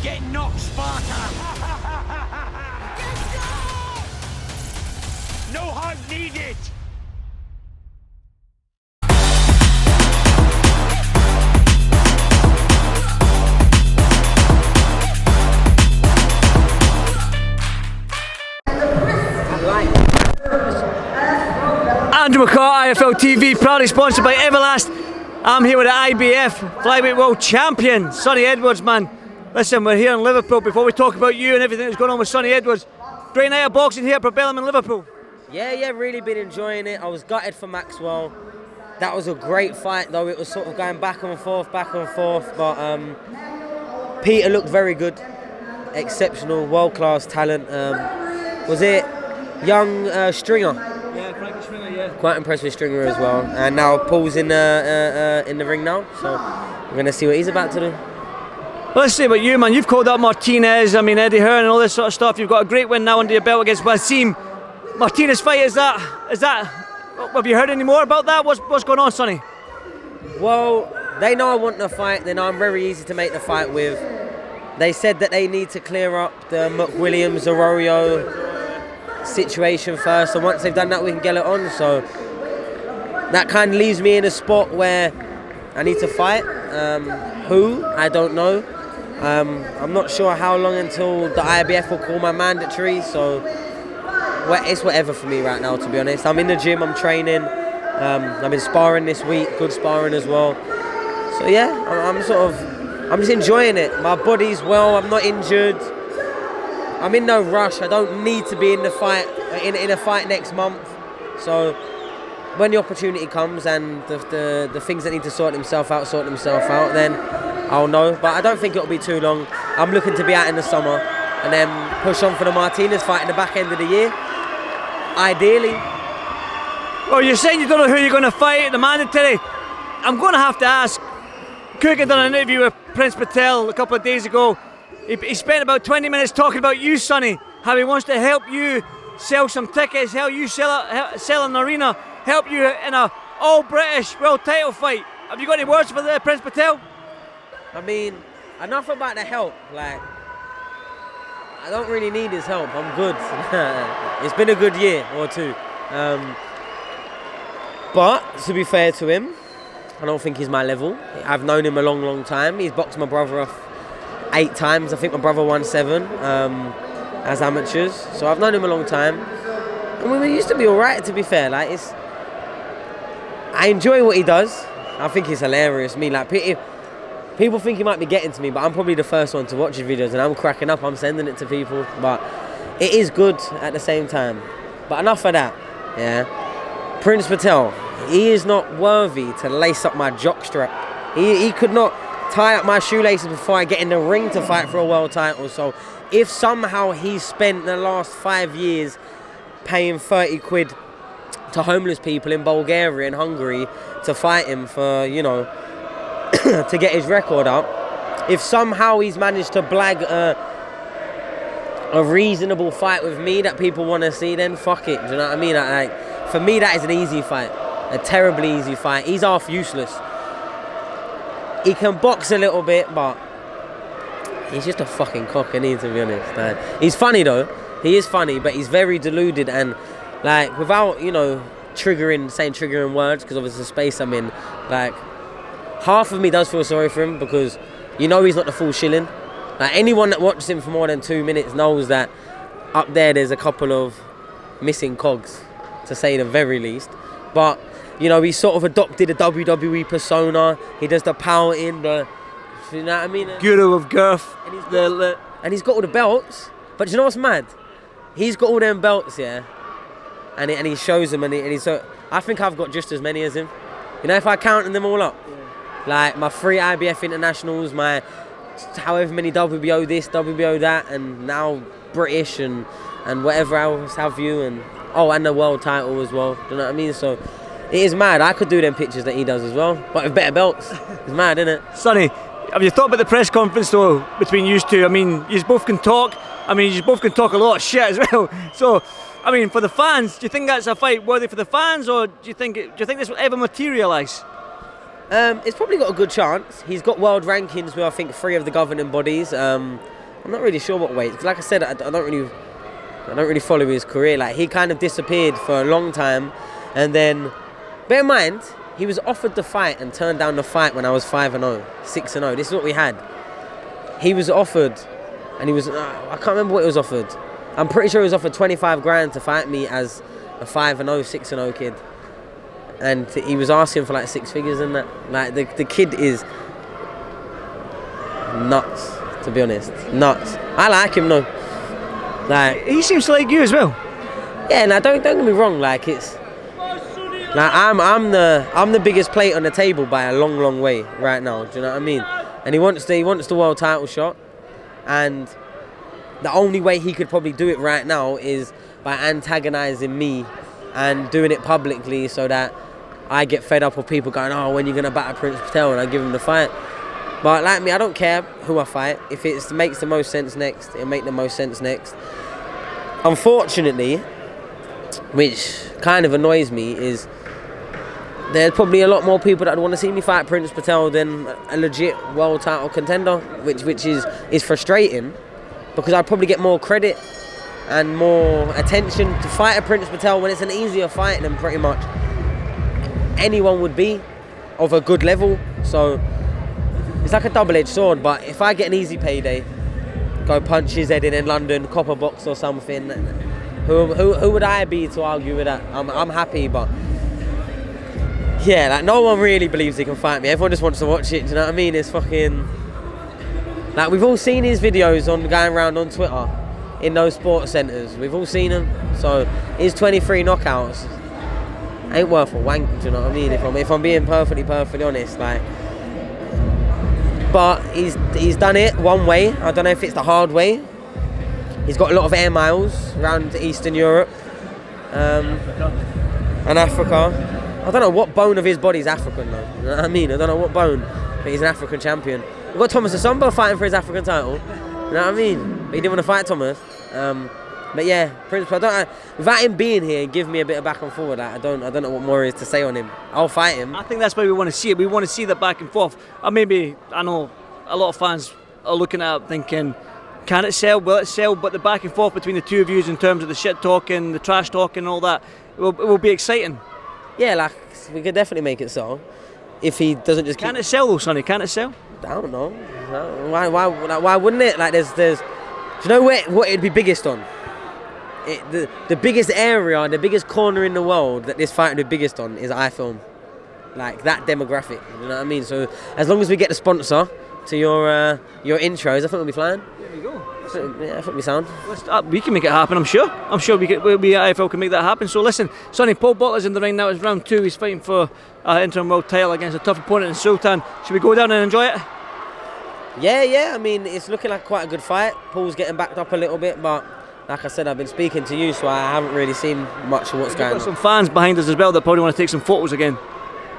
Get knocked, Sparta! No hug needed! Andrew McCART, IFL TV, proudly sponsored by Everlast. I'm here with the IBF Flyweight World Champion, Sonny Edwards, man. Listen, we're here in Liverpool. Before we talk about you and everything that's going on with Sonny Edwards, great night of boxing here at Patel in Liverpool. Yeah, really been enjoying it. I was gutted for Maxwell. That was a great fight, though. It was sort of going back and forth, but Peter looked very good. Exceptional, world-class talent. Was it young Stringer? Yeah, Frankie Stringer, yeah. Quite impressed with Stringer as well. And now Paul's in the ring now, so we're going to see what he's about to do. Well, let's see about you, man. You've called up Martinez, Eddie Hearn and all this sort of stuff. You've got a great win now under your belt against Wasim. Martinez fight, is that, have you heard any more about that? What's going on, Sonny? Well, they know I want the fight. They know I'm very easy to make the fight with. They said that they need to clear up the McWilliams, Arroyo situation first, and once they've done that we can get it on. So that kind of leaves me in a spot where I need to fight. Who? I don't know. I'm not sure how long until the IBF will call my mandatory, so it's whatever for me right now, to be honest. I'm in the gym, I'm training, I've been sparring this week, good sparring as well. So yeah, I'm just enjoying it. My body's well, I'm not injured. I'm in no rush. I don't need to be in the fight in a fight next month. So when the opportunity comes and the things that need to sort themselves out, then I'll know. But I don't think it'll be too long. I'm looking to be out in the summer and then push on for the Martinez fight in the back end of the year, ideally. Well, you're saying you don't know who you're going to fight at the mandatory. I'm going to have to ask. Cook had done an interview with Prince Patel a couple of days ago. He spent about 20 minutes talking about you, Sonny, how he wants to help you sell some tickets, help you sell an arena, help you in a all-British world title fight. Have you got any words for the Prince Patel? I mean, enough about the help. Like, I don't really need his help. I'm good. It's been a good year or two. But to be fair to him, I don't think he's my level. I've known him a long time. He's boxed my brother off 8 times. I think my brother won 7 as amateurs. So I've known him a long time. And we used to be alright, to be fair. Like, I enjoy what he does. I think he's hilarious. People think he might be getting to me, but I'm probably the first one to watch his videos and I'm cracking up, I'm sending it to people. But it is good at the same time. But enough of that, yeah. Prince Patel, he is not worthy to lace up my jock strap. He could not tie up my shoelaces before I get in the ring to fight for a world title. So if somehow he spent the last 5 years paying 30 quid to homeless people in Bulgaria and Hungary to fight him for, to get his record up, if somehow he's managed to blag a reasonable fight with me that people want to see, then fuck it. Do you know what I mean? For me, that is an easy fight, a terribly easy fight. He's half useless. He can box a little bit, but he's just a fucking cock, isn't he, to be honest? He's funny though. He is funny, but he's very deluded and, like, without, saying triggering words, because obviously the space I'm in, like, half of me does feel sorry for him because he's not the full shilling. Like, anyone that watches him for more than 2 minutes knows that up there's a couple of missing cogs, to say the very least. But he's sort of adopted a WWE persona. He does the pouting, you know what I mean? Guru of girth. And he's got all the belts. But you know what's mad? He's got all them belts, yeah. And he shows them, and he's so. I think I've got just as many as him. If I count them all up, like my 3 IBF internationals, my however many WBO this, WBO that, and now British and whatever else have you, and the world title as well. Do you know what I mean? So it is mad. I could do them pictures that he does as well, but with better belts. It's mad, isn't it? Sonny, have you thought about the press conference though between you two? I mean, you both can talk. You both can talk a lot of shit as well. So, for the fans, do you think that's a fight worthy for the fans, or do you think this will ever materialise? It's probably got a good chance. He's got world rankings with I think 3 of the governing bodies. I'm not really sure what weight. Like I said, I don't really follow his career. Like he kind of disappeared for a long time, and then bear in mind he was offered the fight and turned down the fight when I was 5-0, 6-0. This is what we had. He was offered, and he was I can't remember what he was offered. I'm pretty sure he was offered 25 grand to fight me as a 5-0, 6-0 kid. And he was asking for like 6 figures and that. Like the kid is nuts, to be honest. Nuts. I like him though. Like He seems to like you as well. yeah, now don't get me wrong. Like it's like I'm the biggest plate on the table by a long way right now. Do you know what I mean? And he wants the world title shot, and the only way he could probably do it right now is by antagonising me and doing it publicly so that I get fed up of people going, oh, when you're going to batter Prince Patel, and I give him the fight. But like me, I don't care who I fight. If it makes the most sense next, it'll make the most sense next. Unfortunately, which kind of annoys me, is there's probably a lot more people that want to see me fight Prince Patel than a legit world title contender, which is frustrating, because I'd probably get more credit and more attention to fight a Prince Patel when it's an easier fight than pretty much anyone would be of a good level. So it's like a double-edged sword. But if I get an easy payday, go punch his head in London, copper box or something, who would I be to argue with that? I'm happy, but yeah, like no one really believes he can fight me. Everyone just wants to watch it. Do you know what I mean? It's fucking like we've all seen his videos on going around on Twitter in those sports centres. We've all seen them. So his 23 knockouts ain't worth a wank. Do you know what I mean? If I'm being perfectly honest, like. But he's done it one way. I don't know if it's the hard way. He's got a lot of air miles around Eastern Europe and Africa. I don't know what bone of his body is African though. You know what I mean? I don't know what bone, but he's an African champion. We've got Thomas Asomba fighting for his African title. You know what I mean? But he didn't want to fight Thomas. But yeah, Prince, without him being here, give me a bit of back and forward. Like, I don't know what more is to say on him. I'll fight him. I think that's why we want to see it. We want to see the back and forth. I know a lot of fans are looking at it thinking, can it sell? Will it sell? But the back and forth between the two of you in terms of the shit talking, the trash talking and all that, it will be exciting. Yeah, like, we could definitely make it sell. If he doesn't just Can it sell though, Sonny? Can it sell? I don't know. Why wouldn't it? Like, there's do you know what it'd be biggest on? The biggest area, the biggest corner in the world that this fight would be biggest on is iFilm. Like, that demographic, you know what I mean? So as long as we get the sponsor to your intros, I think we'll be flying. There you go. Yeah, I think we sound. We can make it happen, I'm sure. We IFL can make that happen. So listen, Sonny, Paul Butler's in the ring now. It's round 2. He's fighting for interim world title against a tough opponent in Sultan. Should we go down and enjoy it? Yeah. I mean, it's looking like quite a good fight. Paul's getting backed up a little bit, but like I said, I've been speaking to you, so I haven't really seen much of what's going on. We've got some fans behind us as well that probably want to take some photos again.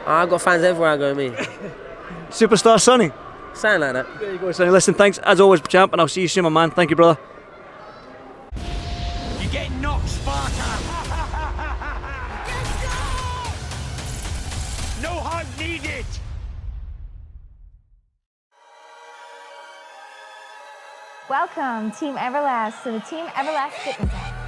I've got fans everywhere I go, me. Superstar Sonny. Sound like that. There you go, Sonny. Listen, thanks as always, champ, and I'll see you soon, my man. Thank you, brother. You get knocked, Sparta! No hug needed! Welcome, Team Everlast, to the Team Everlast Fitness app.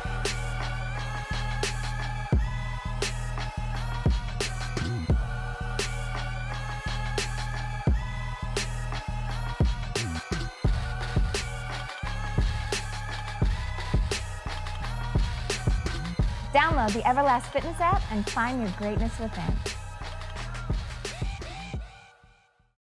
Download the Everlast Fitness app and find your greatness within.